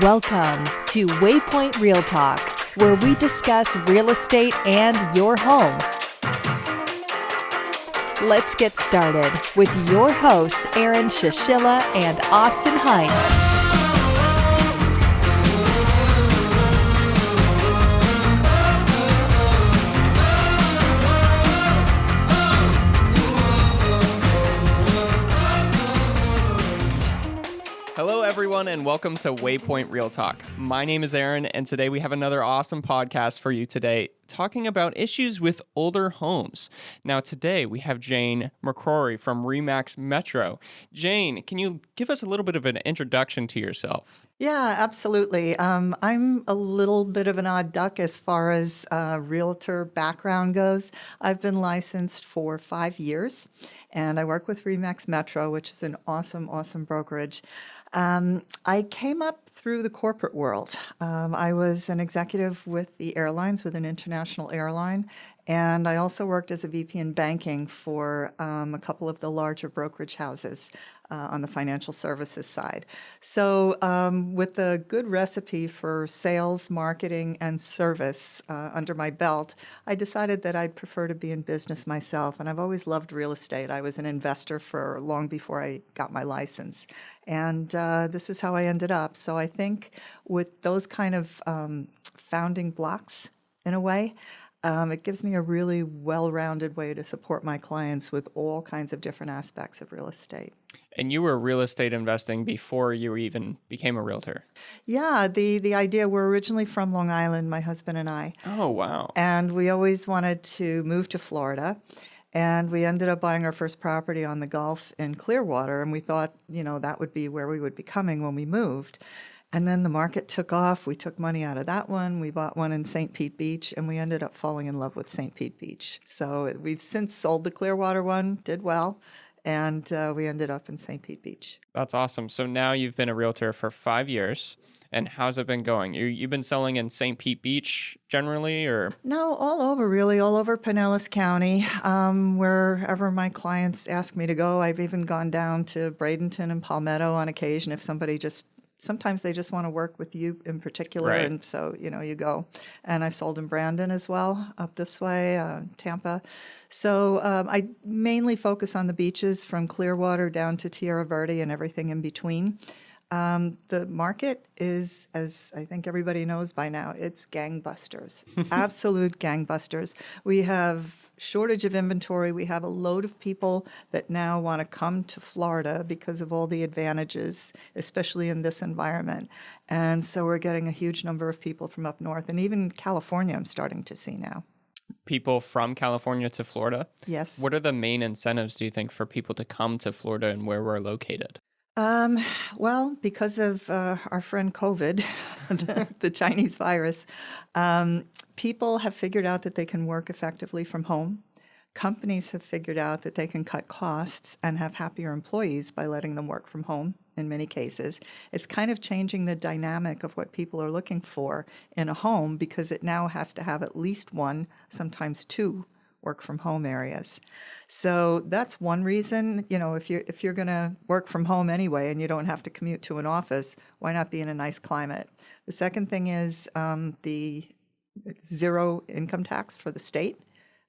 Welcome to Waypoint Real Talk, where we discuss real estate and your home. Let's get started with your hosts, Aaron Shishilla and Austin Hines. Hello, everyone, and welcome to Waypoint Real Talk. My name is Aaron, and today we have another awesome podcast for you today, talking about issues with older homes. Now, today we have Jane McCroary from RE/MAX Metro. Jane, can you give us a little bit of an introduction to yourself? Yeah, absolutely. I'm a little bit of an odd duck as far as realtor background goes. I've been licensed for 5 years, and I work with RE/MAX Metro, which is an awesome brokerage. I came up through the corporate world. I was an executive with the airlines, with an international airline, and I also worked as a VP in banking for a couple of the larger brokerage houses on the financial services side. So with a good recipe for sales, marketing, and service under my belt, I decided that I'd prefer to be in business myself, and I've always loved real estate. I was an investor for long before I got my license. And this is how I ended up. So I think with those kind of founding blocks, in a way, it gives me a really well-rounded way to support my clients with all kinds of different aspects of real estate. And you were real estate investing before you even became a realtor. Yeah, the idea, we're originally from Long Island, my husband and I. Oh, wow. And we always wanted to move to Florida. And we ended up buying our first property on the Gulf in Clearwater, and we thought, that would be where we would be coming when we moved. And then the market took off. We took money out of that one. We bought one in St. Pete Beach, and we ended up falling in love with St. Pete Beach. So we've since sold the Clearwater one, did well, and we ended up in St. Pete Beach. That's awesome. So now you've been a realtor for 5 years. And how's it been going? You've been selling in St. Pete Beach generally, or? No, all over, really, all over Pinellas County, wherever my clients ask me to go. I've even gone down to Bradenton and Palmetto on occasion if sometimes they just want to work with you in particular, right. And so, you go. And I sold in Brandon as well, up this way, Tampa. So I mainly focus on the beaches from Clearwater down to Tierra Verde and everything in between. The market is, as I think everybody knows by now, it's gangbusters, absolute gangbusters. We have shortage of inventory. We have a load of people that now want to come to Florida because of all the advantages, especially in this environment. And so we're getting a huge number of people from up north, and even California I'm starting to see now. People from California to Florida? Yes. What are the main incentives, do you think, for people to come to Florida and where we're located? Well, because of our friend COVID, the Chinese virus, people have figured out that they can work effectively from home. Companies have figured out that they can cut costs and have happier employees by letting them work from home in many cases. It's kind of changing the dynamic of what people are looking for in a home because it now has to have at least one, sometimes two, work from home areas. So that's one reason, if you're going to work from home anyway and you don't have to commute to an office, why not be in a nice climate? The second thing is the zero income tax for the state.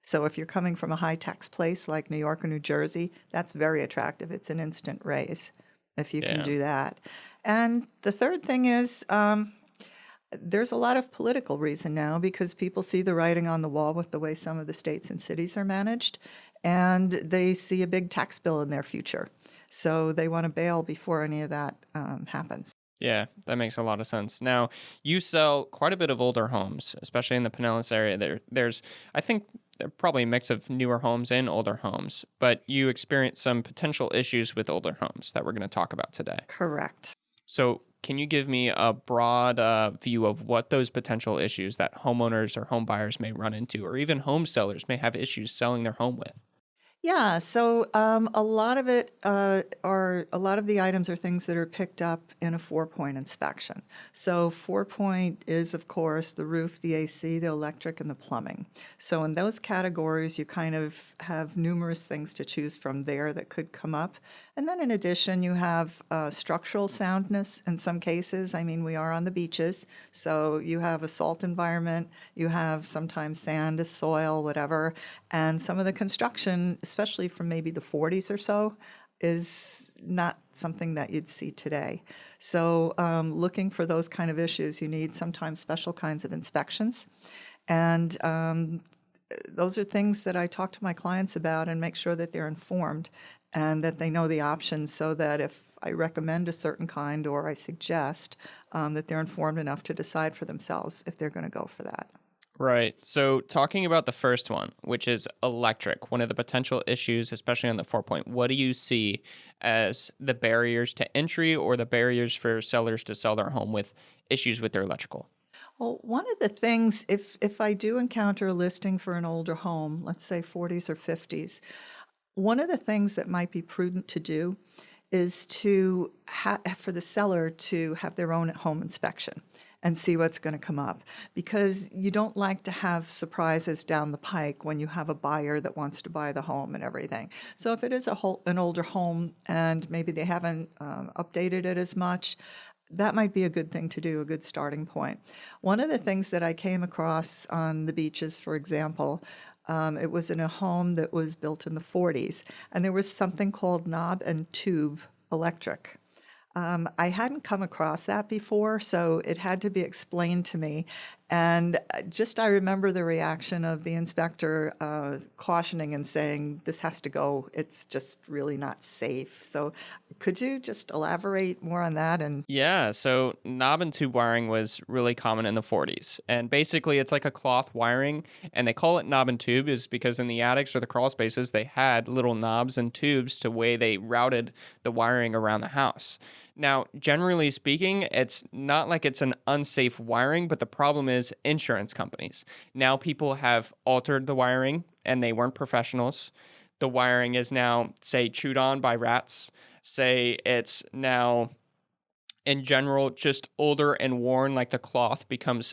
So if you're coming from a high tax place like New York or New Jersey, that's very attractive. It's an instant raise if you can do that. And the third thing is there's a lot of political reason now because people see the writing on the wall with the way some of the states and cities are managed, and they see a big tax bill in their future. So they want to bail before any of that happens. Yeah, that makes a lot of sense. Now, you sell quite a bit of older homes, especially in the Pinellas area. There's, I think, probably a mix of newer homes and older homes, but you experience some potential issues with older homes that we're going to talk about today. Correct. So can you give me a broad view of what those potential issues that homeowners or home buyers may run into, or even home sellers may have issues selling their home with? Yeah, so a lot of it a lot of the items are things that are picked up in a 4-point inspection. So 4-point is, of course, the roof, the AC, the electric, and the plumbing. So in those categories, you kind of have numerous things to choose from there that could come up. And then in addition, you have structural soundness in some cases. I mean, we are on the beaches, so you have a salt environment, you have sometimes sand, soil, whatever, and some of the construction, especially from maybe the 40s or so, is not something that you'd see today. So looking for those kind of issues, you need sometimes special kinds of inspections. And those are things that I talk to my clients about and make sure that they're informed and that they know the options, so that if I recommend a certain kind or I suggest, that they're informed enough to decide for themselves if they're going to go for that. Right. So talking about the first one, which is electric, one of the potential issues, especially on the 4-point, what do you see as the barriers to entry or the barriers for sellers to sell their home with issues with their electrical? Well, one of the things, if I do encounter a listing for an older home, let's say 40s or 50s, one of the things that might be prudent to do is to for the seller to have their own home inspection and see what's going to come up, because you don't like to have surprises down the pike when you have a buyer that wants to buy the home and everything. So if it is an older home and maybe they haven't updated it as much, that might be a good thing to do, a good starting point. One of the things that I came across on the beaches, for example, it was in a home that was built in the 40s, and there was something called knob and tube electric. I hadn't come across that before, so it had to be explained to me. And I remember the reaction of the inspector cautioning and saying, this has to go, it's just really not safe. So could you just elaborate more on that? And Yeah, so knob and tube wiring was really common in the 40s. And basically, it's like a cloth wiring. And they call it knob and tube is because in the attics or the crawl spaces, they had little knobs and tubes to way they routed the wiring around the house. Now, generally speaking, it's not like it's an unsafe wiring, but the problem is insurance companies. Now people have altered the wiring and they weren't professionals. The wiring is now, say, chewed on by rats. Say it's now in general just older and worn, like the cloth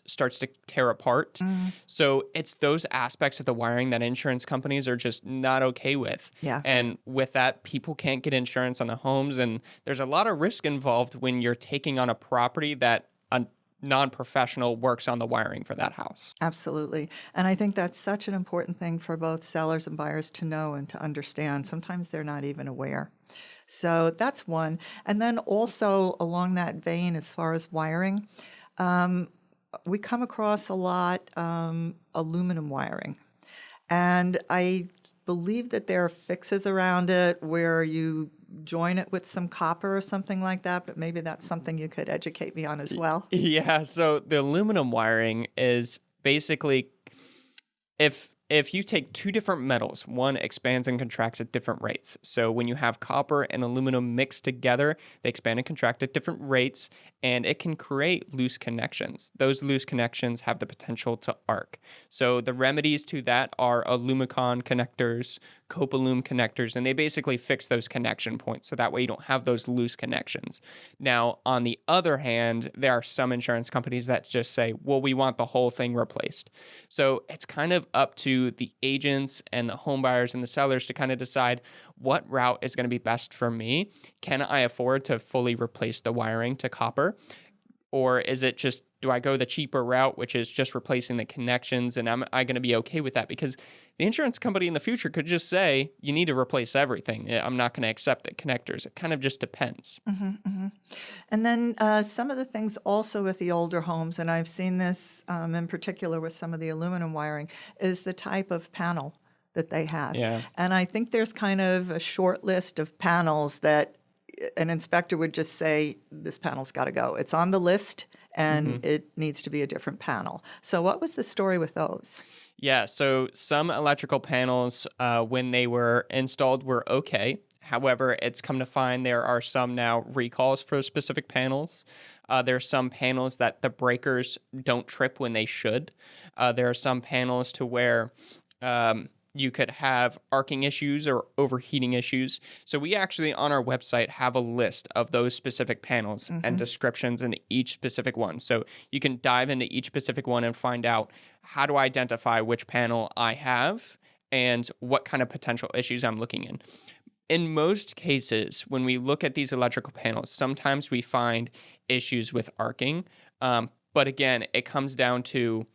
starts to tear apart. So it's those aspects of the wiring that insurance companies are just not okay with. yeah. And with that, people can't get insurance on the homes, and there's a lot of risk involved when you're taking on a property that a non-professional works on the wiring for that house. Absolutely. And I think that's such an important thing for both sellers and buyers to know and to understand. Sometimes they're not even aware. So that's one. And then also along that vein, as far as wiring, we come across a lot aluminum wiring. And I believe that there are fixes around it where you join it with some copper or something like that, but maybe that's something you could educate me on as well. Yeah, so the aluminum wiring is basically if you take two different metals, one expands and contracts at different rates. So when you have copper and aluminum mixed together, they expand and contract at different rates, and it can create loose connections. Those loose connections have the potential to arc. So the remedies to that are Alumicon connectors, Copalum connectors, and they basically fix those connection points so that way you don't have those loose connections. Now, on the other hand, there are some insurance companies that just say, well, we want the whole thing replaced. So it's kind of up to the agents and the home buyers and the sellers to kind of decide what route is going to be best for me. Can I afford to fully replace the wiring to copper? Or is it just, do I go the cheaper route, which is just replacing the connections? And am I going to be okay with that? Because the insurance company in the future could just say, you need to replace everything. I'm not going to accept the connectors. It kind of just depends. And then some of the things also with the older homes, and I've seen this in particular with some of the aluminum wiring, is the type of panel that they have. Yeah. And I think there's kind of a short list of panels that an inspector would just say, this panel's got to go. It's on the list and it needs to be a different panel. So what was the story with those? Yeah, so some electrical panels, when they were installed, were okay. However, it's come to find there are some now recalls for specific panels. There are some panels that the breakers don't trip when they should. There are some panels to where You could have arcing issues or overheating issues. So we actually on our website have a list of those specific panels and descriptions in each specific one. So you can dive into each specific one and find out how to identify which panel I have and what kind of potential issues I'm looking in. In most cases, when we look at these electrical panels, sometimes we find issues with arcing. But again, it comes down to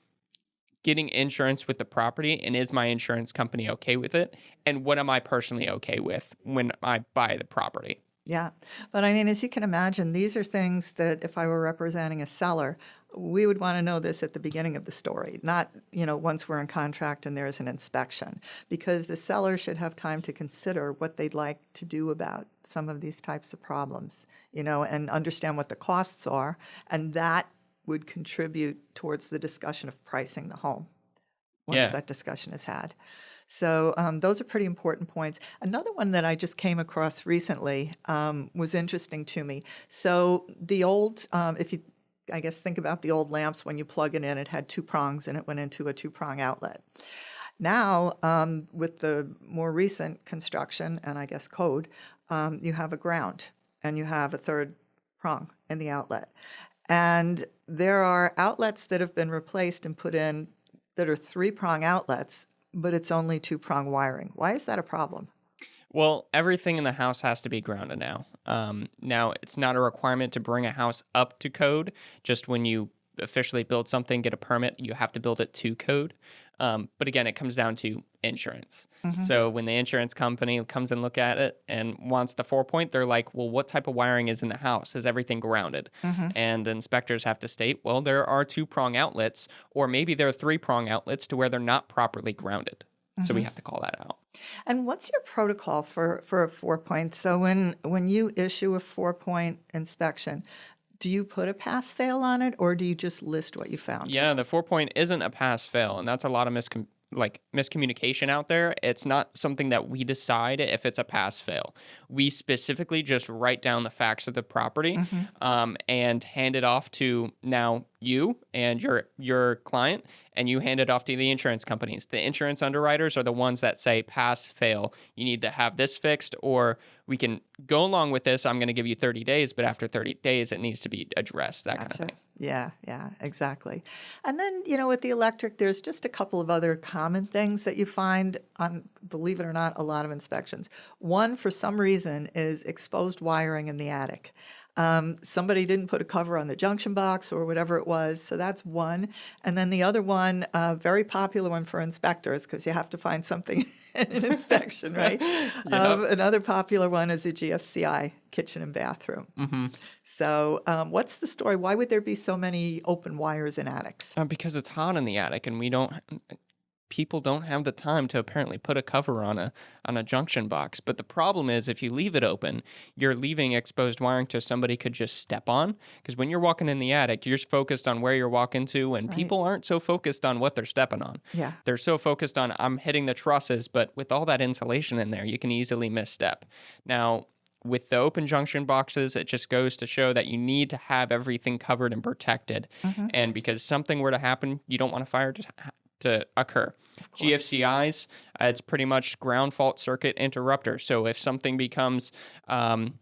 getting insurance with the property, and is my insurance company okay with it? And what am I personally okay with when I buy the property? Yeah. But I mean, as you can imagine, these are things that if I were representing a seller, we would want to know this at the beginning of the story, not, once we're in contract and there's an inspection, because the seller should have time to consider what they'd like to do about some of these types of problems, and understand what the costs are. And that would contribute towards the discussion of pricing the home once that discussion is had. So those are pretty important points. Another one that I just came across recently was interesting to me. So the old, if you, I guess, think about the old lamps, when you plug it in, it had two prongs and it went into a two-prong outlet. Now, with the more recent construction and I guess code, you have a ground and you have a third prong in the outlet. And there are outlets that have been replaced and put in that are three-prong outlets, but it's only two-prong wiring. Why is that a problem? Well, everything in the house has to be grounded now. Now, it's not a requirement to bring a house up to code. Just when you officially build something, get a permit, you have to build it to code. But again, it comes down to insurance. So when the insurance company comes and look at it and wants the 4-point, they're like, well, what type of wiring is in the house? Is everything grounded? And the inspectors have to state, well, there are two-prong outlets, or maybe there are three-prong outlets to where they're not properly grounded. So we have to call that out. And what's your protocol for a 4-point? So when you issue a 4-point inspection, do you put a pass-fail on it, or do you just list what you found? Yeah, the 4-point isn't a pass-fail, and that's a lot of miscommunication out there. It's not something that we decide if it's a pass-fail. We specifically just write down the facts of the property and hand it off to now you and your client, and you hand it off to the insurance companies. The insurance underwriters are the ones that say pass, fail. You need to have this fixed, or we can go along with this. I'm going to give you 30 days, but after 30 days, it needs to be addressed, that kind of thing. Yeah, exactly. And then, with the electric, there's just a couple of other common things that you find on, believe it or not, a lot of inspections. One, for some reason, is exposed wiring in the attic. Somebody didn't put a cover on the junction box or whatever it was, so that's one. And then the other one, very popular one for inspectors, because you have to find something in an inspection, right? Another popular one is a GFCI, kitchen and bathroom. So what's the story? Why would there be so many open wires in attics? Because it's hot in the attic, and people don't have the time to apparently put a cover on a junction box. But the problem is, if you leave it open, you're leaving exposed wiring to somebody could just step on. Because when you're walking in the attic, you're focused on where you're walking to, and people aren't so focused on what they're stepping on. Yeah. They're so focused on, I'm hitting the trusses, but with all that insulation in there, you can easily misstep. Now, with the open junction boxes, it just goes to show that you need to have everything covered and protected. And because something were to happen, you don't want a fire to occur. GFCIs, it's pretty much ground fault circuit interrupter. So if something becomes, now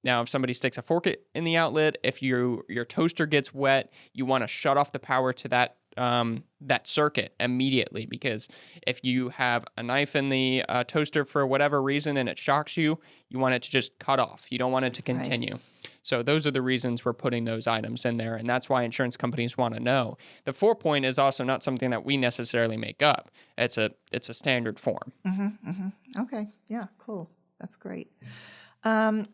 if somebody sticks a fork in the outlet, if your toaster gets wet, you want to shut off the power to that circuit immediately, because if you have a knife in the toaster for whatever reason and it shocks you, you want it to just cut off. You don't want it to continue. So those are the reasons we're putting those items in there, and that's why insurance companies want to know. The 4-point is also not something that we necessarily make up. It's a standard form. Okay, yeah, cool. That's great. One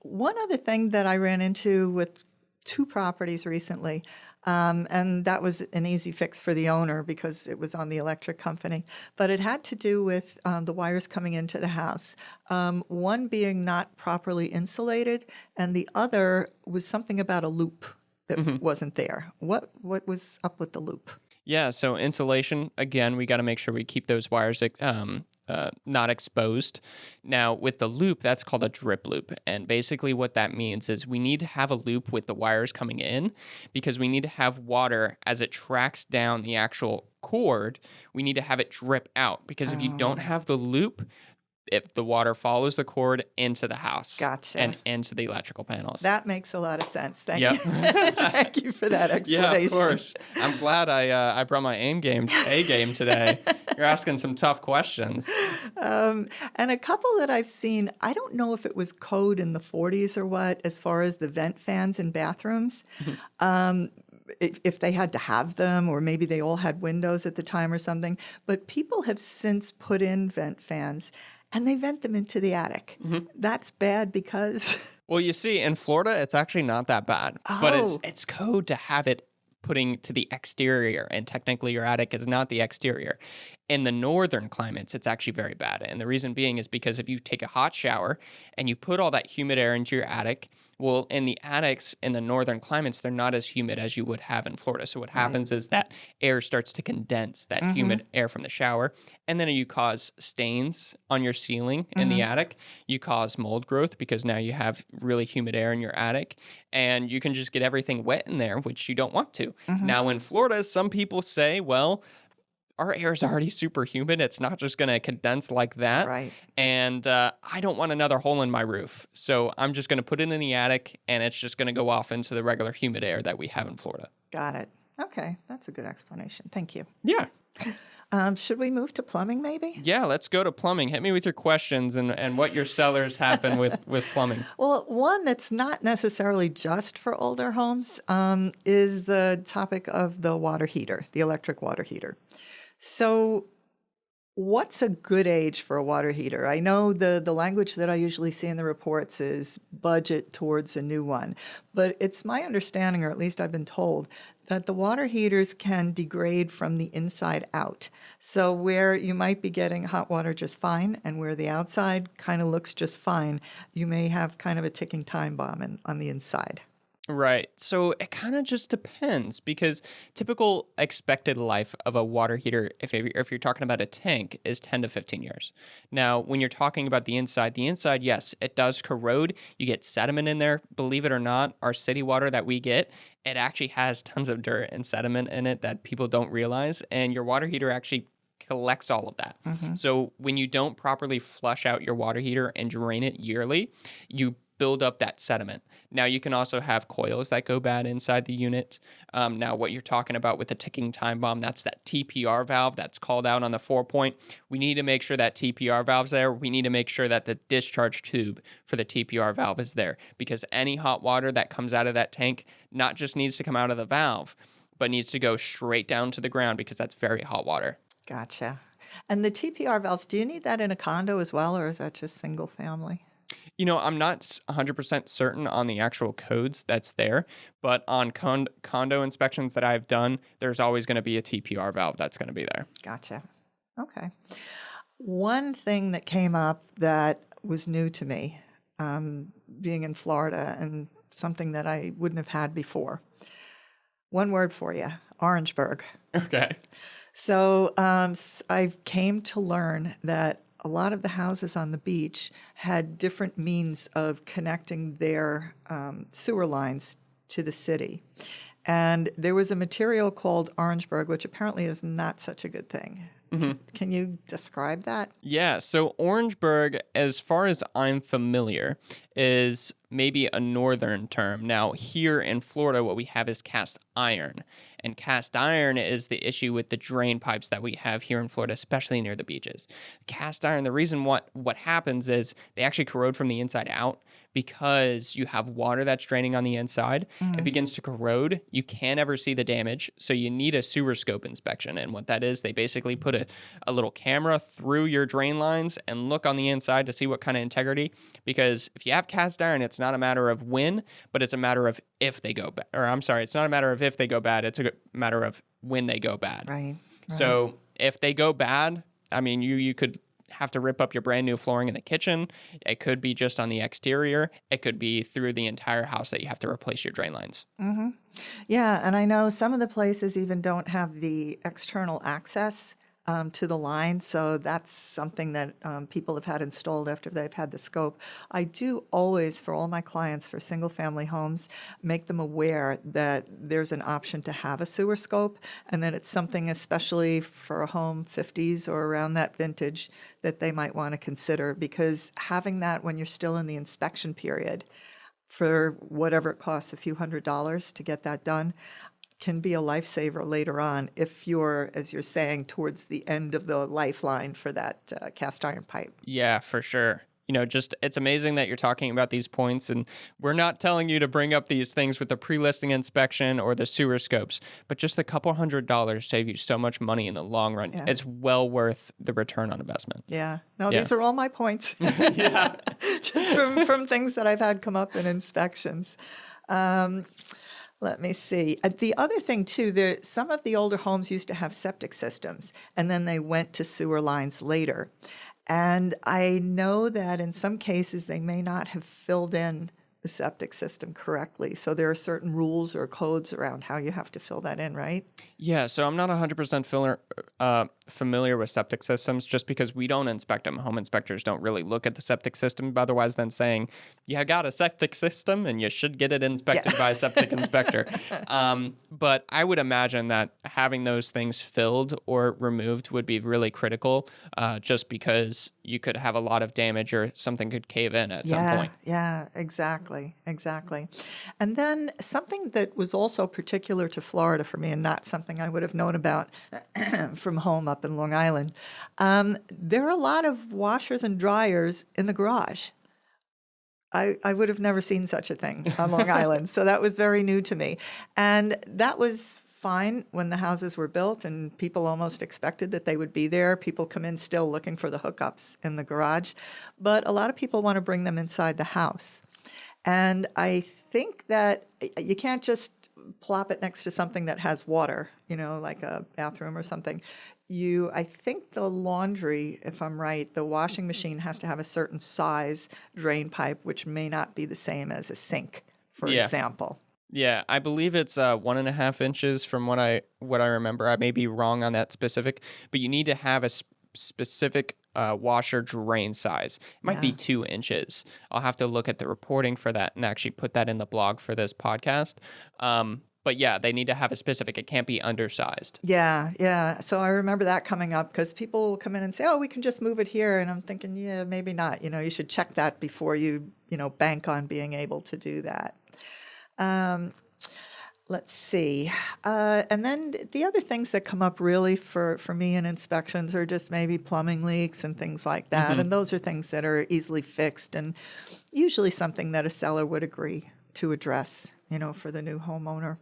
other thing that I ran into with 2 properties recently, and that was an easy fix for the owner because it was on the electric company, but it had to do with the wires coming into the house. One being not properly insulated, and the other was something about a loop that wasn't there. What was up with the loop? Yeah, so insulation, again, we got to make sure we keep those wires not exposed. Now, with the loop, that's called a drip loop. And basically what that means is we need to have a loop with the wires coming in because we need to have water as it tracks down the actual cord. We need to have it drip out because if you don't have the loop, if the water follows the cord into the house Gotcha. and into the electrical panels. That makes a lot of sense. Thank Yep. you. Thank you for that explanation. Yeah, of course. I'm glad I brought my A game today. You're asking some tough questions. And a couple that I've seen, I don't know if it was code in the 40s or what, as far as the vent fans in bathrooms. If they had to have them, or maybe they all had windows at the time or something. But people have since put in vent fans, and they vent them into the attic. That's bad because... Well, you see, in Florida, it's actually not that bad. But it's code to have it putting to the exterior, and technically your attic is not the exterior. In the northern climates, it's actually very bad. And the reason being is because if you take a hot shower and you put all that humid air into your attic, well, in the attics in the northern climates, they're not as humid as you would have in Florida. So what happens is that air starts to condense, that humid air from the shower, and then you cause stains on your ceiling in the attic. You cause mold growth because now you have really humid air in your attic, and you can just get everything wet in there, which you don't want to. Now, in Florida, some people say, well, our air is already super humid. It's not just going to condense like that. Right. And I don't want another hole in my roof. So I'm just going to put it in the attic, and it's just going to go off into the regular humid air that we have in Florida. Got it. Okay. That's a good explanation. Thank you. Yeah. Should we move to plumbing maybe? Yeah, let's go to plumbing. Hit me with your questions and what your sellers happen with plumbing. Well, one that's not necessarily just for older homes is the topic of the water heater, the electric water heater. So what's a good age for a water heater? I know the language that I usually see in the reports is budget towards a new one, but it's my understanding, or at least I've been told, that the water heaters can degrade from the inside out. So where you might be getting hot water just fine and where the outside kind of looks just fine, you may have kind of a ticking time bomb on the inside. Right. So it kind of just depends because typical expected life of a water heater, if you're talking about a tank, is 10 to 15 years. Now, when you're talking about the inside, yes, it does corrode. You get sediment in there. Believe it or not, our city water that we get, it actually has tons of dirt and sediment in it that people don't realize. And your water heater actually collects all of that. So when you don't properly flush out your water heater and drain it yearly, you build up that sediment. Now, you can also have coils that go bad inside the unit. Now, what you're talking about with the ticking time bomb, that's that TPR valve that's called out on the 4-point. We need to make sure that TPR valve's there. We need to make sure that the discharge tube for the TPR valve is there because any hot water that comes out of that tank not just needs to come out of the valve, but needs to go straight down to the ground because that's very hot water. Gotcha. And the TPR valves, do you need that in a condo as well, or is that just single family? You know, I'm not 100% certain on the actual codes that's there, but on condo inspections that I've done, there's always going to be a TPR valve that's going to be there. Gotcha. Okay. One thing that came up that was new to me, being in Florida, and something that I wouldn't have had before. One word for you, Orangeburg. Okay. So I came to learn that a lot of the houses on the beach had different means of connecting their sewer lines to the city. And there was a material called Orangeburg, which apparently is not such a good thing. Can you describe that? Yeah, so Orangeburg, as far as I'm familiar, is maybe a northern term. Now, here in Florida, what we have is cast iron. And cast iron is the issue with the drain pipes that we have here in Florida, especially near the beaches. Cast iron, the reason what happens is they actually corrode from the inside out because you have water that's draining on the inside. It begins to corrode. You can't ever see the damage, so you need a sewer scope inspection. And what that is, they basically put a little camera through your drain lines and look on the inside to see what kind of integrity. Because if you have cast iron, it's not a matter of when, but it's a matter of if they go bad. Or I'm sorry, it's not a matter of if they go bad. It's a matter of when they go bad. Right. So if they go bad, I mean, you could have to rip up your brand new flooring in the kitchen. It could be just on the exterior. It could be through the entire house that you have to replace your drain lines. Yeah, and I know some of the places even don't have the external access to the line. So that's something that people have had installed after they've had the scope. I do always, for all my clients for single family homes, make them aware that there's an option to have a sewer scope, and that it's something, especially for a home 50s or around that vintage, that they might want to consider, because having that when you're still in the inspection period for whatever it costs, a few $100s to get that done, can be a lifesaver later on if you're, as you're saying, towards the end of the lifeline for that cast iron pipe. Yeah, for sure. Just it's amazing that you're talking about these points, and we're not telling you to bring up these things with the pre-listing inspection or the sewer scopes, but just a couple $100 save you so much money in the long run. Yeah. It's well worth the return on investment. Yeah. No, Yeah. these are all my points. Yeah. Just from things that I've had come up in inspections. Let me see. The other thing, too, some of the older homes used to have septic systems, and then they went to sewer lines later. And I know that in some cases they may not have filled in the septic system correctly. So there are certain rules or codes around how you have to fill that in, right? Yeah, so I'm not 100% familiar with septic systems, just because we don't inspect them. Home inspectors don't really look at the septic system otherwise than saying, you got a septic system and you should get it inspected by a septic inspector. But I would imagine that having those things filled or removed would be really critical, just because you could have a lot of damage or something could cave in at some point. Yeah, exactly. And then something that was also particular to Florida for me, and not something I would have known about from home up in Long Island, there are a lot of washers and dryers in the garage. I would have never seen such a thing on Long Island, so that was very new to me. And that was fine when the houses were built and people almost expected that they would be there. People come in still looking for the hookups in the garage, but a lot of people want to bring them inside the house. And I think that you can't just plop it next to something that has water, like a bathroom or something. I think the laundry, if I'm right, the washing machine has to have a certain size drain pipe, which may not be the same as a sink, for example. Yeah, I believe it's 1.5 inches from what I remember. I may be wrong on that specific, but you need to have a specific washer drain size. It might be 2 inches. I'll have to look at the reporting for that and actually put that in the blog for this podcast. But yeah, they need to have a specific. It can't be undersized. Yeah. So I remember that coming up because people will come in and say, "Oh, we can just move it here," and I'm thinking, yeah, maybe not. You should check that before you bank on being able to do that. Let's see. And then the other things that come up really for me in inspections are just maybe plumbing leaks and things like that. And those are things that are easily fixed and usually something that a seller would agree to address, for the new homeowner.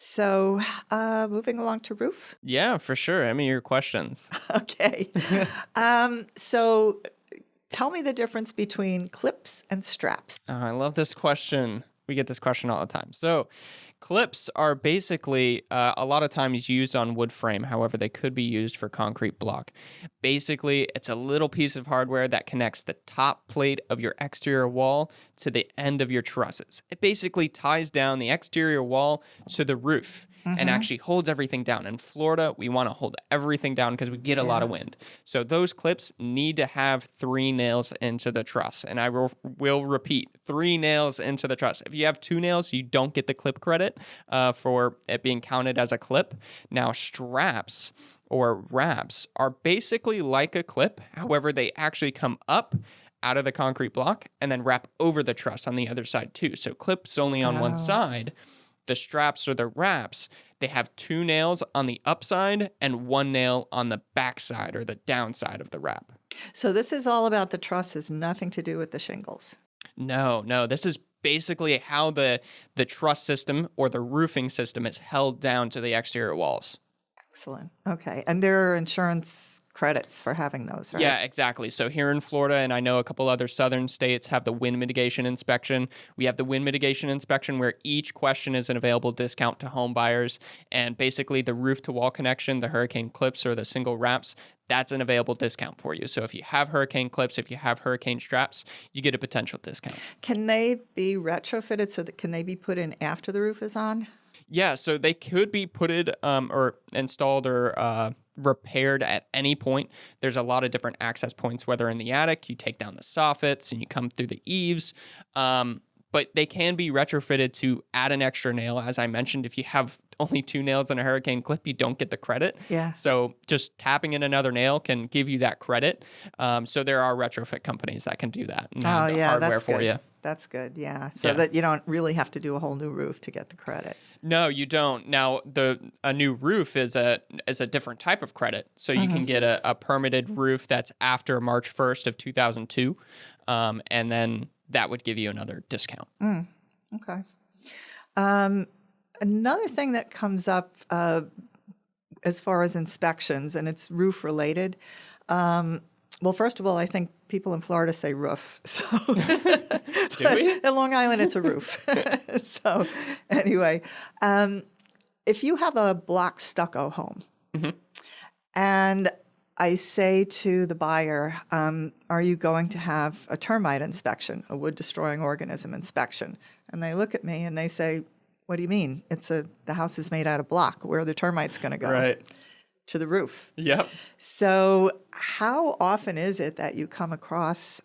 So moving along to roof. Yeah, for sure. Your questions. Okay. So tell me the difference between clips and straps. I love this question. We get this question all the time. So clips are basically a lot of times used on wood frame. However, they could be used for concrete block. Basically, it's a little piece of hardware that connects the top plate of your exterior wall to the end of your trusses. It basically ties down the exterior wall to the roof and actually holds everything down. In Florida, we want to hold everything down because we get a lot of wind. So those clips need to have 3 nails into the truss. And I will repeat, 3 nails into the truss. If you have 2 nails, you don't get the clip credit for it being counted as a clip. Now, straps or wraps are basically like a clip. However, they actually come up out of the concrete block and then wrap over the truss on the other side too. So clips only on one side. The straps or the wraps, they have 2 nails on the upside and 1 nail on the backside or the downside of the wrap. So this is all about the trusses, nothing to do with the shingles. No. This is basically how the truss system or the roofing system is held down to the exterior walls. Excellent. Okay. And there are insurance credits for having those, right? Yeah, exactly. So here in Florida, and I know a couple other southern states have the wind mitigation inspection. We have the wind mitigation inspection where each question is an available discount to home buyers. And basically the roof to wall connection, the hurricane clips or the single wraps, that's an available discount for you. So if you have hurricane clips, if you have hurricane straps, you get a potential discount. Can they be retrofitted so that can they be put in after the roof is on? Yeah, so they could be putted or installed or repaired at any point. There's a lot of different access points, whether in the attic, you take down the soffits and you come through the eaves. But they can be retrofitted to add an extra nail. As I mentioned, if you have only 2 nails in a hurricane clip, you don't get the credit. Yeah. So just tapping in another nail can give you that credit. So there are retrofit companies that can do that and have the hardware that's for good. you. That's good, yeah. So that you don't really have to do a whole new roof to get the credit. No, you don't. Now, a new roof is a different type of credit. So you can get a permitted roof that's after March 1st of 2002, and then that would give you another discount. Okay. Another thing that comes up as far as inspections, and it's roof related. Well, first of all, I think people in Florida say roof. So Do we? in Long Island, it's a roof. So anyway, if you have a block stucco home, and I say to the buyer, are you going to have a termite inspection, a wood destroying organism inspection? And they look at me and they say, what do you mean? The house is made out of block. Where are the termites going to go? Right. To the roof. Yep. So how often is it that you come across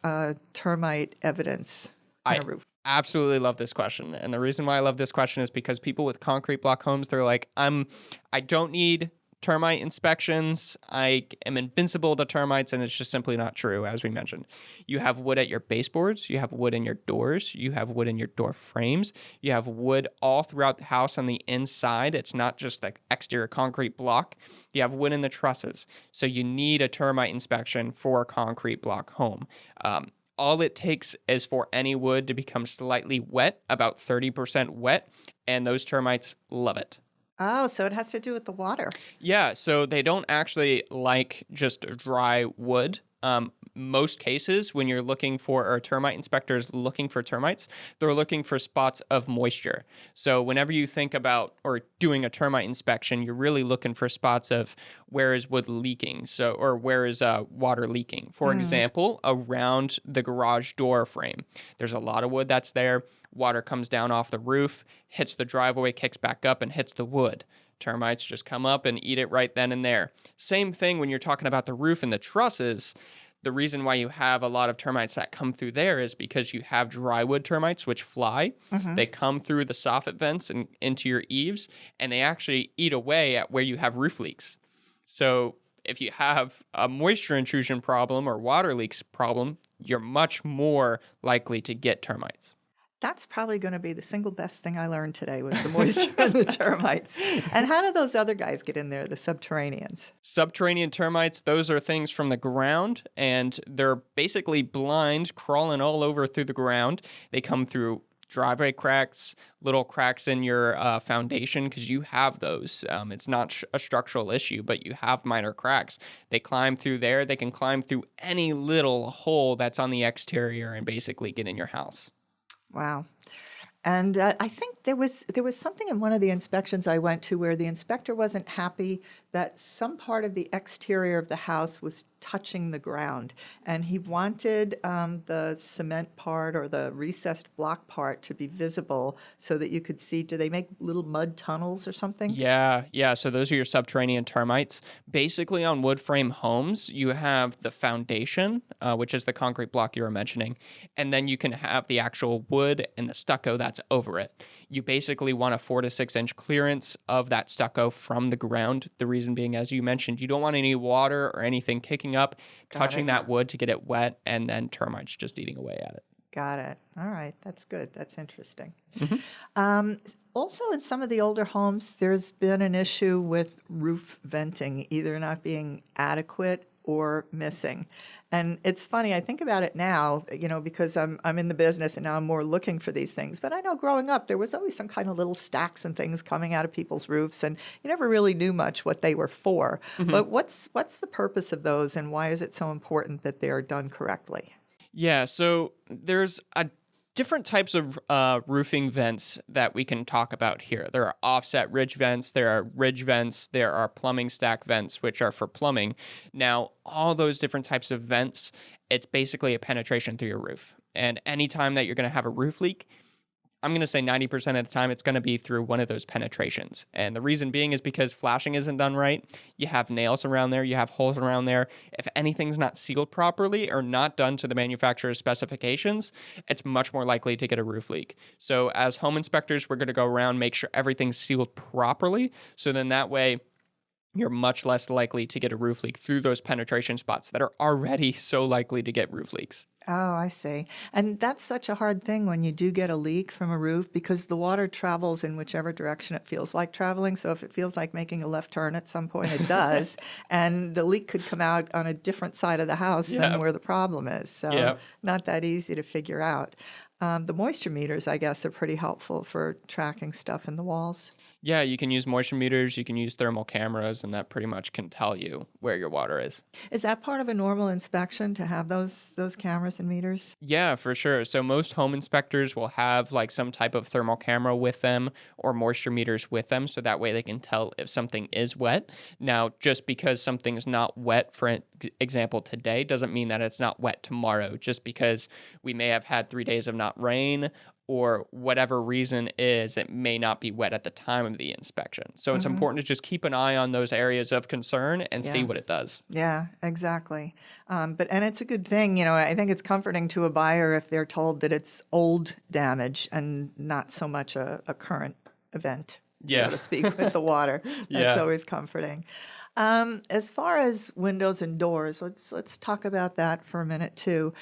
termite evidence on a roof? Absolutely love this question. And the reason why I love this question is because people with concrete block homes, they're like, I don't need termite inspections. I am invincible to termites, and it's just simply not true, as we mentioned. You have wood at your baseboards, you have wood in your doors, you have wood in your door frames, you have wood all throughout the house on the inside. It's not just the exterior concrete block. You have wood in the trusses. So you need a termite inspection for a concrete block home. All it takes is for any wood to become slightly wet, about 30% wet, and those termites love it. Oh, so it has to do with the water. Yeah, so they don't actually like just dry wood. Most cases, when you're looking for, or termite inspectors looking for termites, they're looking for spots of moisture. So whenever you think about or doing a termite inspection, you're really looking for spots of where is wood leaking, or where is water leaking. For example, around the garage door frame, there's a lot of wood that's there. Water comes down off the roof, hits the driveway, kicks back up, and hits the wood. Termites just come up and eat it right then and there. Same thing when you're talking about the roof and the trusses. The reason why you have a lot of termites that come through there is because you have drywood termites, which fly. They come through the soffit vents and into your eaves, and they actually eat away at where you have roof leaks. So if you have a moisture intrusion problem or water leaks problem, you're much more likely to get termites. That's probably going to be the single best thing I learned today was the moisture and the termites. And how do those other guys get in there, the subterraneans? Subterranean termites, those are things from the ground, and they're basically blind, crawling all over through the ground. They come through driveway cracks, little cracks in your foundation, because you have those. It's not a structural issue, but you have minor cracks. They climb through there. They can climb through any little hole that's on the exterior and basically get in your house. Wow. And I think there was something in one of the inspections I went to where the inspector wasn't happy that some part of the exterior of the house was touching the ground. And he wanted the cement part or the recessed block part to be visible so that you could see, do they make little mud tunnels or something? Yeah. So those are your subterranean termites. Basically on wood frame homes, you have the foundation, which is the concrete block you were mentioning. And then you can have the actual wood and the stucco that's over it. You basically want a 4 to 6 inch clearance of that stucco from the ground. The reason being, as you mentioned, you don't want any water or anything kicking up, touching that wood to get it wet, and then termites just eating away at it. Got it. All right. That's good. That's interesting. Also, in some of the older homes, there's been an issue with roof venting, either not being adequate or missing. And it's funny, I think about it now, because I'm in the business and now I'm more looking for these things. But I know growing up, there was always some kind of little stacks and things coming out of people's roofs, and you never really knew much what they were for. But what's the purpose of those, and why is it so important that they're done correctly? Yeah, so there's different types of roofing vents that we can talk about here. There are offset ridge vents, there are ridge vents, there are plumbing stack vents, which are for plumbing. Now, all those different types of vents, it's basically a penetration through your roof. And anytime that you're going to have a roof leak, I'm going to say 90% of the time it's going to be through one of those penetrations. And the reason being is because flashing isn't done right. You have nails around there, you have holes around there. If anything's not sealed properly or not done to the manufacturer's specifications, it's much more likely to get a roof leak. So as home inspectors, we're going to go around, make sure everything's sealed properly. So then that way, you're much less likely to get a roof leak through those penetration spots that are already so likely to get roof leaks. Oh, I see. And that's such a hard thing when you do get a leak from a roof because the water travels in whichever direction it feels like traveling. So if it feels like making a left turn at some point, it does. And the leak could come out on a different side of the house than where the problem is. So not that easy to figure out. The moisture meters, I guess, are pretty helpful for tracking stuff in the walls. Yeah, you can use moisture meters, you can use thermal cameras, and that pretty much can tell you where your water is. Is that part of a normal inspection to have those cameras and meters? Yeah, for sure. So most home inspectors will have like some type of thermal camera with them or moisture meters with them, so that way they can tell if something is wet. Now, just because something's not wet, for example, today, doesn't mean that it's not wet tomorrow. Just because we may have had 3 days of not rain or whatever reason is, it may not be wet at the time of the inspection. So it's important to just keep an eye on those areas of concern and see what it does. Yeah, exactly. And it's a good thing, I think it's comforting to a buyer if they're told that it's old damage and not so much a current event, so to speak, with the water. That's always comforting. As far as windows and doors, let's talk about that for a minute too.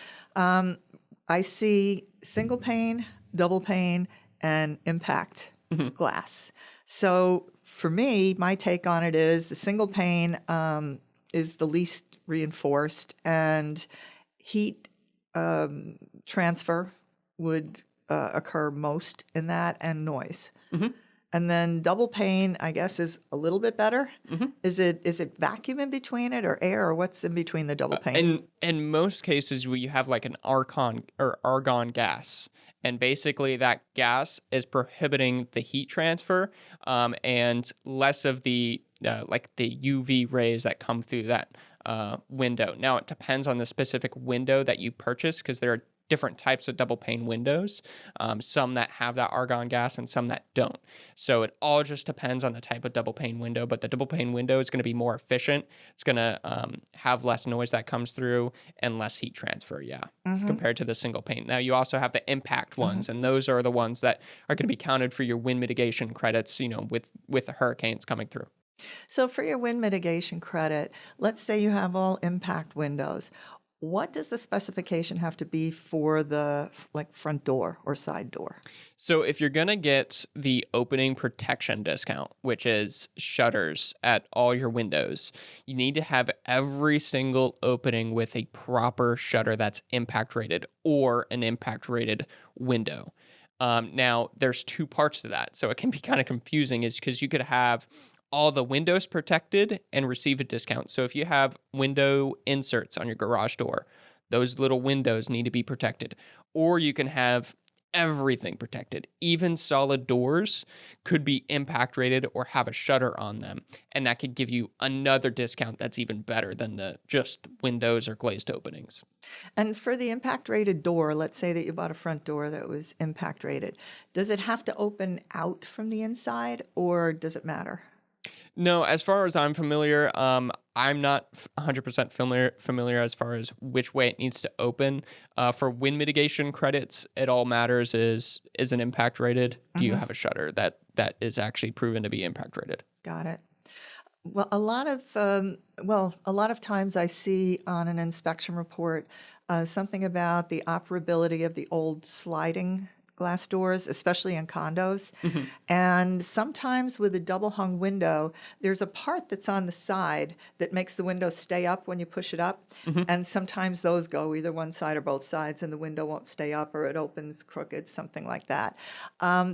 I see single pane, double pane, and impact glass. So for me, my take on it is the single pane is the least reinforced, and heat transfer would occur most in that, and noise. And then double pane, I guess, is a little bit better. Is it vacuum in between it or air, or what's in between the double pane? In most cases, you have like an argon gas. And basically that gas is prohibiting the heat transfer and less of the like the UV rays that come through that window. Now, it depends on the specific window that you purchase because there are different types of double pane windows, some that have that argon gas and some that don't. So it all just depends on the type of double pane window, but the double pane window is going to be more efficient. It's going to have less noise that comes through and less heat transfer, compared to the single pane. Now, you also have the impact ones, and those are the ones that are going to be counted for your wind mitigation credits, with the hurricanes coming through. So for your wind mitigation credit, let's say you have all impact windows. What does the specification have to be for the front door or side door? So if you're going to get the opening protection discount, which is shutters at all your windows, you need to have every single opening with a proper shutter that's impact rated or an impact rated window. Now, there's two parts to that. So it can be kind of confusing is because you could have all the windows protected and receive a discount. So if you have window inserts on your garage door, those little windows need to be protected. Or you can have everything protected. Even solid doors could be impact rated or have a shutter on them. And that could give you another discount that's even better than the just windows or glazed openings. And for the impact rated door, let's say that you bought a front door that was impact rated. Does it have to open out from the inside or does it matter? No, as far as I'm familiar, I'm not 100% familiar as far as which way it needs to open. For wind mitigation credits, it all matters is it impact rated? Do you have a shutter that is actually proven to be impact rated? Got it. Well, a lot of times I see on an inspection report something about the operability of the old sliding glass doors, especially in condos. And sometimes with a double hung window, there's a part that's on the side that makes the window stay up when you push it up. And sometimes those go either one side or both sides and the window won't stay up or it opens crooked, something like that.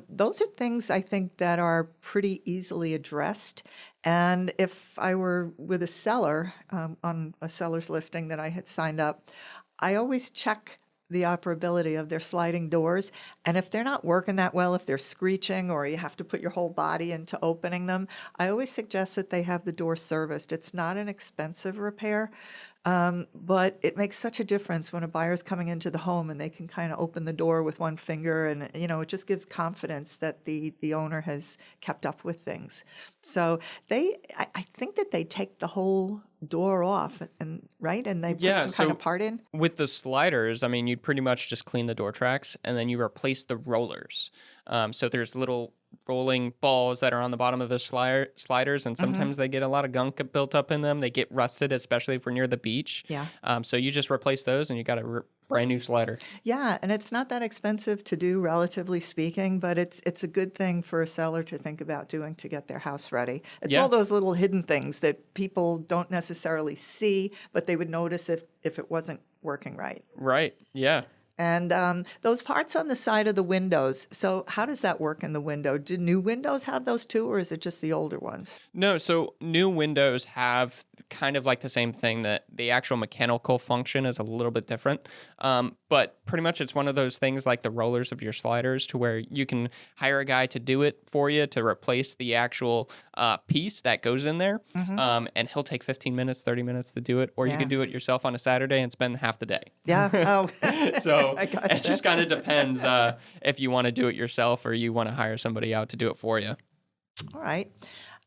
Those are things I think that are pretty easily addressed. And if I were with a seller on a seller's listing that I had signed up, I always check the operability of their sliding doors. And if they're not working that well, if they're screeching or you have to put your whole body into opening them, I always suggest that they have the door serviced. It's not an expensive repair. But it makes such a difference when a buyer's coming into the home and they can kind of open the door with one finger, and it just gives confidence that the owner has kept up with things. So I think that they take the whole door off and they put Yeah, some kind so of part in. with the sliders, I mean, you'd pretty much just clean the door tracks and then you replace the rollers. So there's little rolling balls that are on the bottom of the sliders, and sometimes they get a lot of gunk built up in them. They get rusted, especially if we're near the beach. Yeah. So you just replace those and you got a brand new slider. Yeah, and it's not that expensive to do, relatively speaking, but it's a good thing for a seller to think about doing to get their house ready. It's Yeah. all those little hidden things that people don't necessarily see, but they would notice if it wasn't working right. Right. Yeah. And those parts on the side of the windows, so how does that work in the window? Do new windows have those too, or is it just the older ones? No, so new windows have kind of like the same thing, that the actual mechanical function is a little bit different. But pretty much it's one of those things like the rollers of your sliders, to where you can hire a guy to do it for you, to replace the actual piece that goes in there. And he'll take 15 minutes, 30 minutes to do it. Or you Yeah. could do it yourself on a Saturday and spend half the day. Yeah. Oh. So I gotcha. it just kind of depends if you want to do it yourself or you want to hire somebody out to do it for you. All right.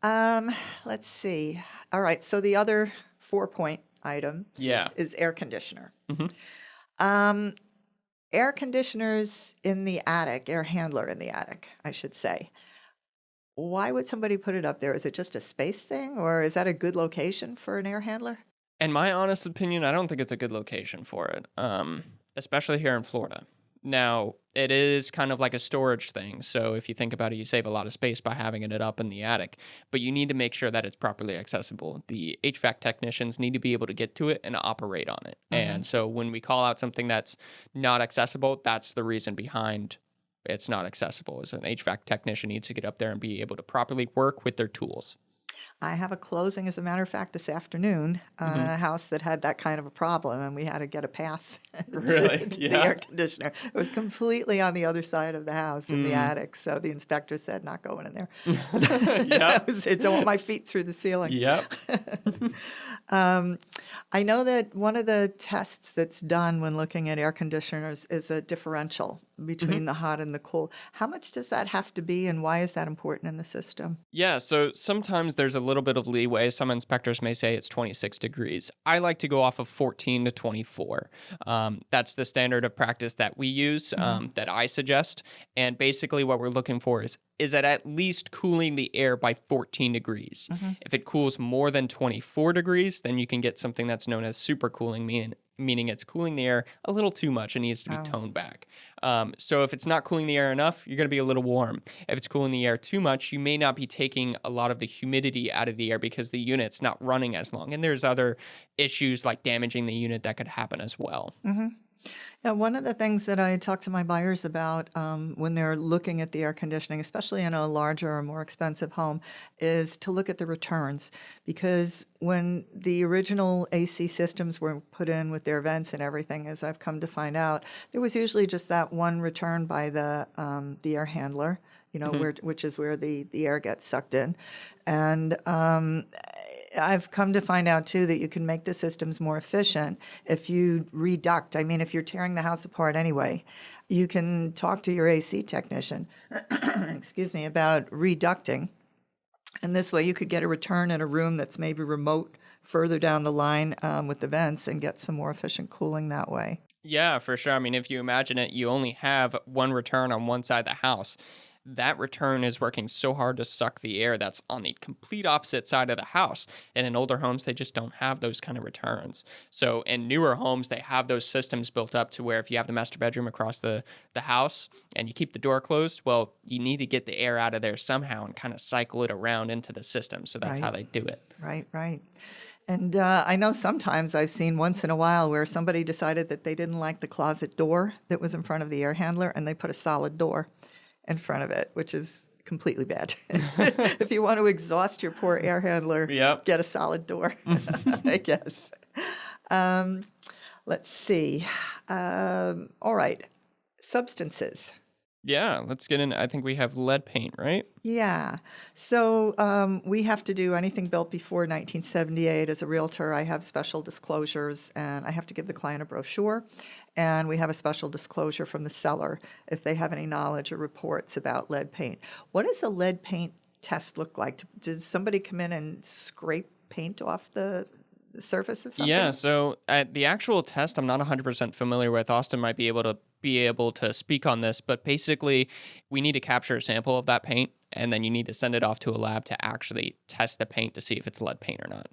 Let's see. All right. So the other 4-point item Yeah. is air conditioner. Air conditioners in the attic, air handler in the attic, I should say. Why would somebody put it up there? Is it just a space thing, or is that a good location for an air handler? In my honest opinion, I don't think it's a good location for it, especially here in Florida. Now, it is kind of like a storage thing. So if you think about it, you save a lot of space by having it up in the attic, but you need to make sure that it's properly accessible. The HVAC technicians need to be able to get to it and operate on it. And so when we call out something that's not accessible, that's the reason behind it's not accessible, is an HVAC technician needs to get up there and be able to properly work with their tools. I have a closing, as a matter of fact, this afternoon on a house that had that kind of a problem, and we had to get a path Really? to the Yeah. air conditioner. It was completely on the other side of the house in the attic, so the inspector said, not going in there. That was it. Don't want my feet through the ceiling. Yep. I know that one of the tests that's done when looking at air conditioners is a differential between the hot and the cool. How much does that have to be, and why is that important in the system? Yeah, so sometimes there's a little bit of leeway. Some inspectors may say it's 26 degrees. I like to go off of 14 to 24. That's the standard of practice that we use, that I suggest. And basically what we're looking for is it at least cooling the air by 14 degrees. If it cools more than 24 degrees, then you can get something that's known as supercooling, meaning it's cooling the air a little too much and needs to be toned back. So if it's not cooling the air enough, you're going to be a little warm. If it's cooling the air too much, you may not be taking a lot of the humidity out of the air because the unit's not running as long. And there's other issues like damaging the unit that could happen as well. Yeah, one of the things that I talk to my buyers about when they're looking at the air conditioning, especially in a larger or more expensive home, is to look at the returns. Because when the original AC systems were put in with their vents and everything, as I've come to find out, there was usually just that one return by the air handler, which is where the air gets sucked in. And I've come to find out, too, that you can make the systems more efficient if you reduct. I mean, if you're tearing the house apart anyway, you can talk to your AC technician, excuse me, about reducting. And this way you could get a return in a room that's maybe remote further down the line with the vents and get some more efficient cooling that way. Yeah, for sure. I mean, if you imagine it, you only have one return on one side of the house. That return is working so hard to suck the air that's on the complete opposite side of the house. And in older homes, they just don't have those kind of returns. So in newer homes, they have those systems built up to where if you have the master bedroom across the house and you keep the door closed, well, you need to get the air out of there somehow and kind of cycle it around into the system. So that's how they do it. Right. And I know sometimes I've seen once in a while where somebody decided that they didn't like the closet door that was in front of the air handler, and they put a solid door in front of it, which is completely bad. If you want to exhaust your poor air handler, get a solid door, I guess. Let's see. All right. Substances. Yeah, let's get in. I think we have lead paint, right? Yeah. So we have to do anything built before 1978. As a realtor, I have special disclosures, and I have to give the client a brochure. And we have a special disclosure from the seller if they have any knowledge or reports about lead paint. What does a lead paint test look like? Does somebody come in and scrape paint off the surface of something? Yeah, so at the actual test, I'm not 100% familiar with. Austin might be able to speak on this, but basically, we need to capture a sample of that paint, and then you need to send it off to a lab to actually test the paint to see if it's lead paint or not.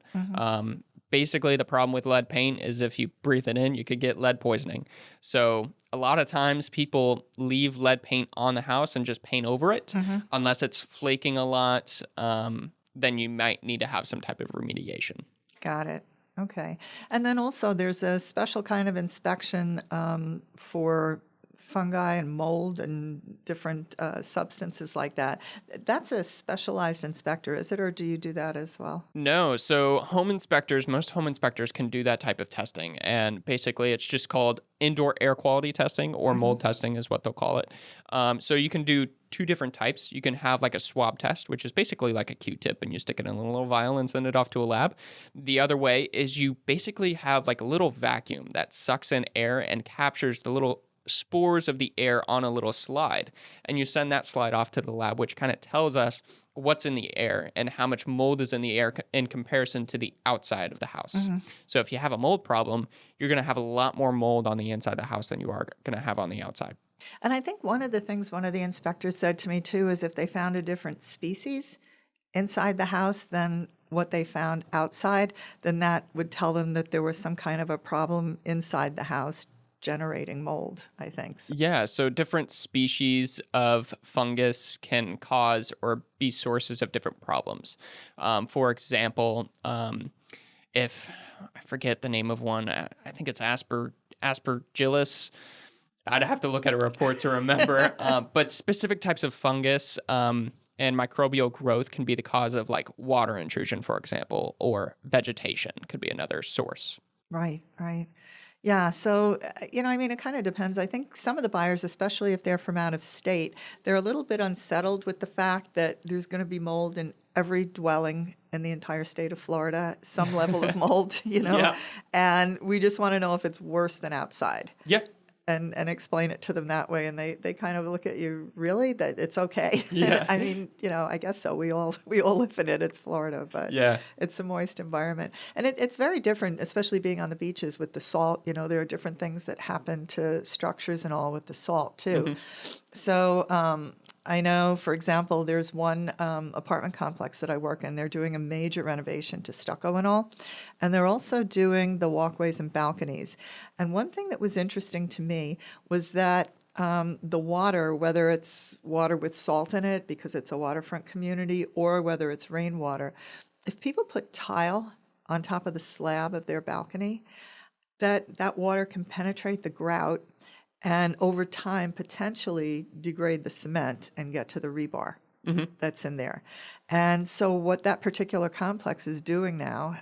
Basically, the problem with lead paint is if you breathe it in, you could get lead poisoning. So a lot of times people leave lead paint on the house and just paint over it, unless it's flaking a lot. Then you might need to have some type of remediation. Got it. Okay. And then also there's a special kind of inspection for fungi and mold and different substances like that. That's a specialized inspector, is it? Or do you do that as well? No, so most home inspectors can do that type of testing. And basically, it's just called indoor air quality testing or mold testing is what they'll call it. So you can do two different types. You can have like a swab test, which is basically like a Q-tip and you stick it in a little vial and send it off to a lab. The other way is you basically have like a little vacuum that sucks in air and captures the little spores of the air on a little slide, and you send that slide off to the lab, which kind of tells us what's in the air and how much mold is in the air in comparison to the outside of the house. So if you have a mold problem, you're going to have a lot more mold on the inside of the house than you are going to have on the outside. And I think one of the things one of the inspectors said to me too is if they found a different species inside the house than what they found outside, then that would tell them that there was some kind of a problem inside the house generating mold, I think. Yeah, so different species of fungus can cause or be sources of different problems. For example, if I forget the name of one, I think it's aspergillus. I'd have to look at a report to remember. But specific types of fungus and microbial growth can be the cause of like water intrusion, for example, or vegetation could be another source. Right, right. Yeah, so, I mean, it kind of depends. I think some of the buyers, especially if they're from out of state, they're a little bit unsettled with the fact that there's going to be mold in every dwelling in the entire state of Florida, some level of mold, Yeah. and we just want to know if it's worse than outside. Yeah. And explain it to them that way, and they kind of look at you, really, that it's okay. Yeah. I mean, I guess so. We all live in it. It's Florida, but Yeah. it's a moist environment, and it's very different, especially being on the beaches with the salt. There are different things that happen to structures and all with the salt too. So I know, for example, there's one apartment complex that I work in. They're doing a major renovation to stucco and all, and they're also doing the walkways and balconies. And one thing that was interesting to me was that the water, whether it's water with salt in it because it's a waterfront community or whether it's rainwater, if people put tile on top of the slab of their balcony, that water can penetrate the grout and over time potentially degrade the cement and get to the rebar that's in there. And so what that particular complex is doing now,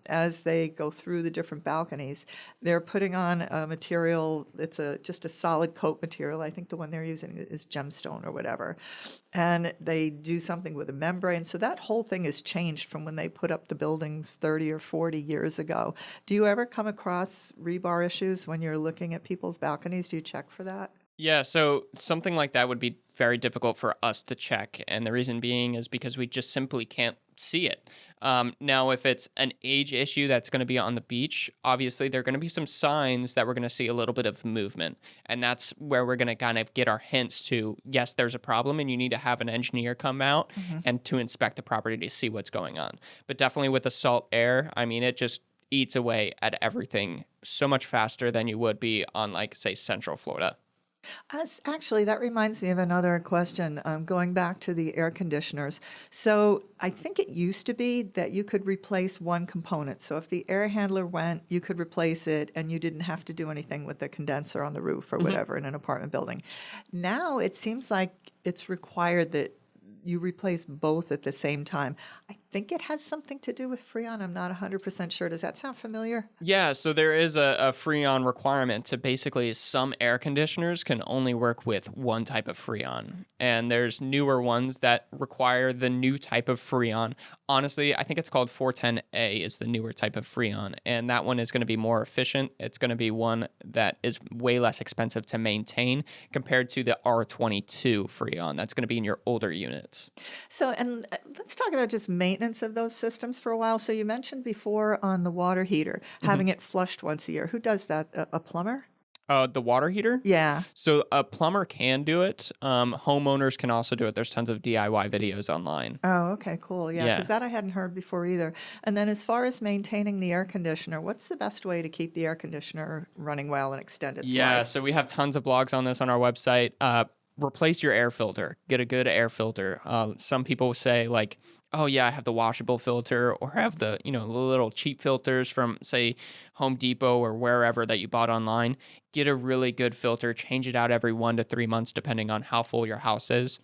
as they go through the different balconies, they're putting on a material, it's just a solid coat material. I think the one they're using is gemstone or whatever. And they do something with a membrane. So that whole thing has changed from when they put up the buildings 30 or 40 years ago. Do you ever come across rebar issues when you're looking at people's balconies? Do you check for that? Yeah, so something like that would be very difficult for us to check. And the reason being is because we just simply can't see it. Now, if it's an age issue that's going to be on the beach, obviously there are going to be some signs that we're going to see a little bit of movement. And that's where we're going to kind of get our hints to, yes, there's a problem and you need to have an engineer come out and to inspect the property to see what's going on. But definitely with the salt air, I mean, it just eats away at everything so much faster than you would be on, like, say, Central Florida. Actually, that reminds me of another question, going back to the air conditioners. So I think it used to be that you could replace one component. So if the air handler went, you could replace it and you didn't have to do anything with the condenser on the roof or whatever in an apartment building. Now it seems like it's required that you replace both at the same time. I think it has something to do with Freon. I'm not 100% sure. Does that sound familiar? Yeah, so there is a Freon requirement to basically some air conditioners can only work with one type of Freon. And there's newer ones that require the new type of Freon. Honestly, I think it's called 410A is the newer type of Freon. And that one is going to be more efficient. It's going to be one that is way less expensive to maintain compared to the R22 Freon. That's going to be in your older units. So, and let's talk about just maintenance of those systems for a while. So you mentioned before on the water heater, having it flushed once a year. Who does that? A plumber? The water heater? Yeah. So a plumber can do it. Homeowners can also do it. There's tons of DIY videos online. Oh, okay, cool. Yeah, Yeah. because that I hadn't heard before either. And then as far as maintaining the air conditioner, what's the best way to keep the air conditioner running well and extend its Yeah, life? so we have tons of blogs on this on our website. Replace your air filter. Get a good air filter. Some people say like, oh yeah, I have the washable filter or have the, the little cheap filters from say Home Depot or wherever that you bought online. Get a really good filter. Change it out every 1 to 3 months depending on how full your house is.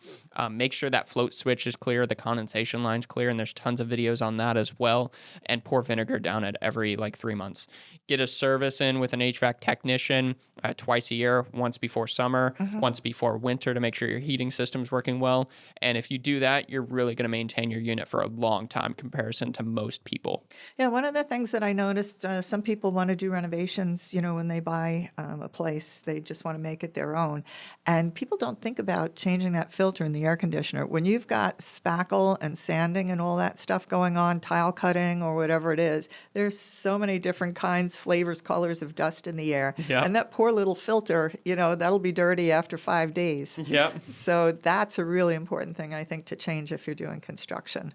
Make sure that float switch is clear, the condensation line's clear, and there's tons of videos on that as well. And pour vinegar down it every 3 months. Get a service in with an HVAC technician twice a year, once before summer, once before winter to make sure your heating system's working well. And if you do that, you're really going to maintain your unit for a long time comparison to most people. Yeah, one of the things that I noticed, some people want to do renovations, when they buy a place, they just want to make it their own. And people don't think about changing that filter in the air conditioner. When you've got spackle and sanding and all that stuff going on, tile cutting or whatever it is, there's so many different kinds, flavors, colors of dust in the air. Yep. And that poor little filter, that'll be dirty after 5 days. Yep. So that's a really important thing, I think, to change if you're doing construction.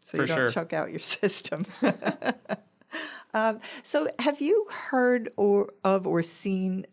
So For you don't sure. choke out your system. So have you heard or seen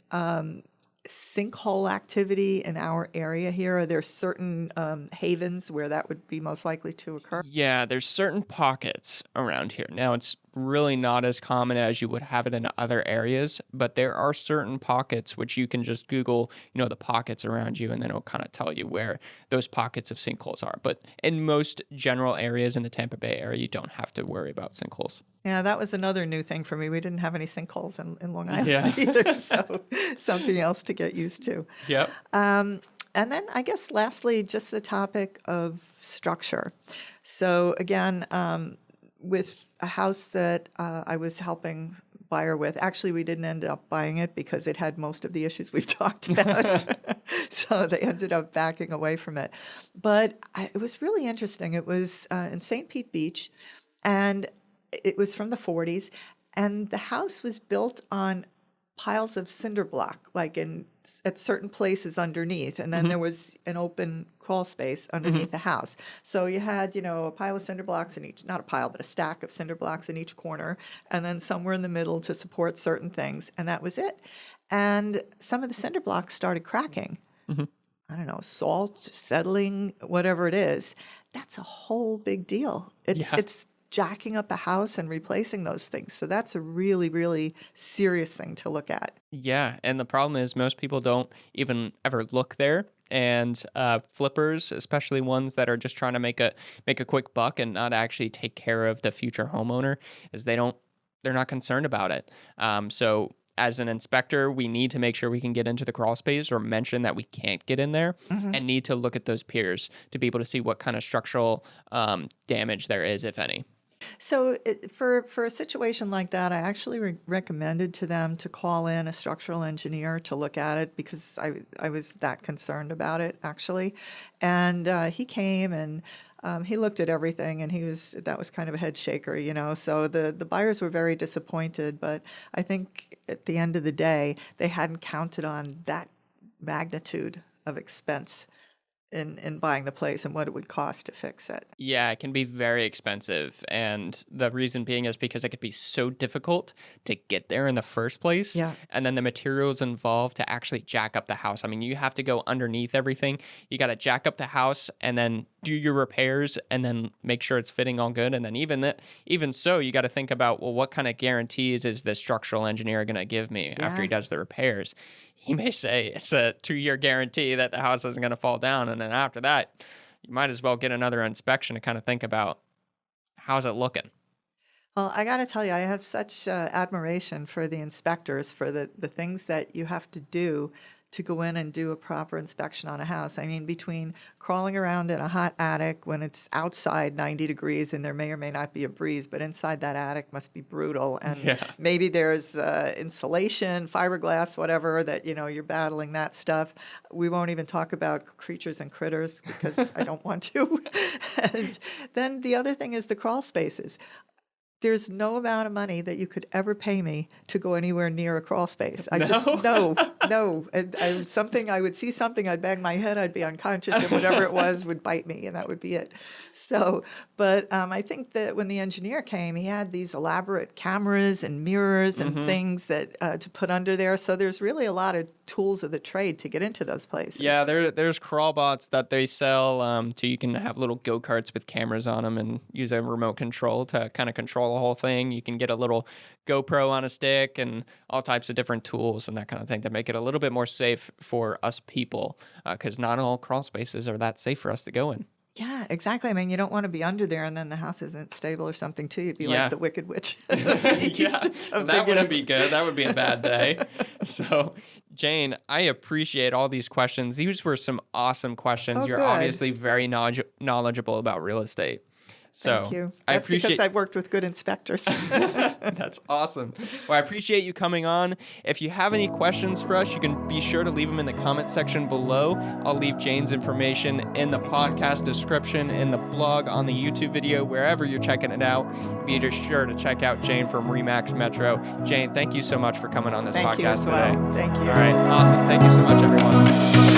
sinkhole activity in our area here? Are there certain havens where that would be most likely to occur? Yeah, there's certain pockets around here. Now, it's really not as common as you would have it in other areas, but there are certain pockets which you can just Google, the pockets around you, and then it'll kind of tell you where those pockets of sinkholes are. But in most general areas in the Tampa Bay area, you don't have to worry about sinkholes. Yeah, that was another new thing for me. We didn't have any sinkholes in Long Island Yeah. either, so something else to get used to. Yep. And then I guess lastly, just the topic of structure. So again, with a house that I was helping buyer with, actually we didn't end up buying it because it had most of the issues we've talked about. So they ended up backing away from it. But it was really interesting. It was in St. Pete Beach, and it was from the 40s, and the house was built on piles of cinder block, at certain places underneath, and then there was an open crawl space underneath the house. So you had, a pile of cinder blocks in each, not a pile, but a stack of cinder blocks in each corner, and then somewhere in the middle to support certain things, and that was it. And some of the cinder blocks started cracking. I don't know, salt, settling, whatever it is. That's a whole big deal. It's jacking up a house and replacing those things. So that's a really, really serious thing to look at. Yeah, and the problem is most people don't even ever look there. And flippers, especially ones that are just trying to make a quick buck and not actually take care of the future homeowner, is they're not concerned about it. So as an inspector, we need to make sure we can get into the crawl space or mention that we can't get in there and need to look at those piers to be able to see what kind of structural damage there is, if any. So for a situation like that, I actually recommended to them to call in a structural engineer to look at it because I was that concerned about it, actually. And he came and he looked at everything, and that was kind of a head shaker, So the buyers were very disappointed, but I think at the end of the day, they hadn't counted on that magnitude of expense in buying the place and what it would cost to fix it. Yeah, it can be very expensive. And the reason being is because it could be so difficult to get there in the first place. Yeah. And then the materials involved to actually jack up the house. I mean, you have to go underneath everything. You got to jack up the house and then do your repairs and then make sure it's fitting all good. And then even so, you got to think about, well, what kind of guarantees is the structural engineer going to give me after he does the repairs? He may say it's a 2-year guarantee that the house isn't going to fall down. And then after that, you might as well get another inspection to kind of think about how's it looking. Well, I got to tell you, I have such admiration for the inspectors for the things that you have to do to go in and do a proper inspection on a house. I mean, between crawling around in a hot attic when it's outside 90 degrees and there may or may not be a breeze, but inside that attic must be brutal. And maybe there's insulation, fiberglass, whatever, that, you're battling that stuff. We won't even talk about creatures and critters because I don't want to. And then the other thing is the crawl spaces. There's no amount of money that you could ever pay me to go anywhere near a crawl space. No. And I would see something, I'd bang my head, I'd be unconscious, and whatever it was would bite me, and that would be it. So, but I think that when the engineer came, he had these elaborate cameras and mirrors and things that to put under there. So there's really a lot of tools of the trade to get into those places. Yeah, there's crawl bots that they sell. You can have little go-karts with cameras on them and use a remote control to kind of control the whole thing. You can get a little GoPro on a stick and all types of different tools and that kind of thing to make it a little bit more safe for us people, because not all crawl spaces are that safe for us to go in. Yeah, exactly. I mean, you don't want to be under there and then the house isn't stable or something too. You'd be like the Wicked Witch. That wouldn't be good. That would be a bad day. So, Jane, I appreciate all these questions. These were some awesome questions. You're obviously very knowledgeable about real estate. So thank you. That's because I've worked with good inspectors. That's awesome. Well, I appreciate you coming on. If you have any questions for us, you can be sure to leave them in the comment section below. I'll leave Jane's information in the podcast description, in the blog, on the YouTube video, wherever you're checking it out. Be sure to check out Jane from Remax Metro. Jane, thank you so much for coming on this podcast today. Thank you. All right, awesome. Thank you so much, everyone.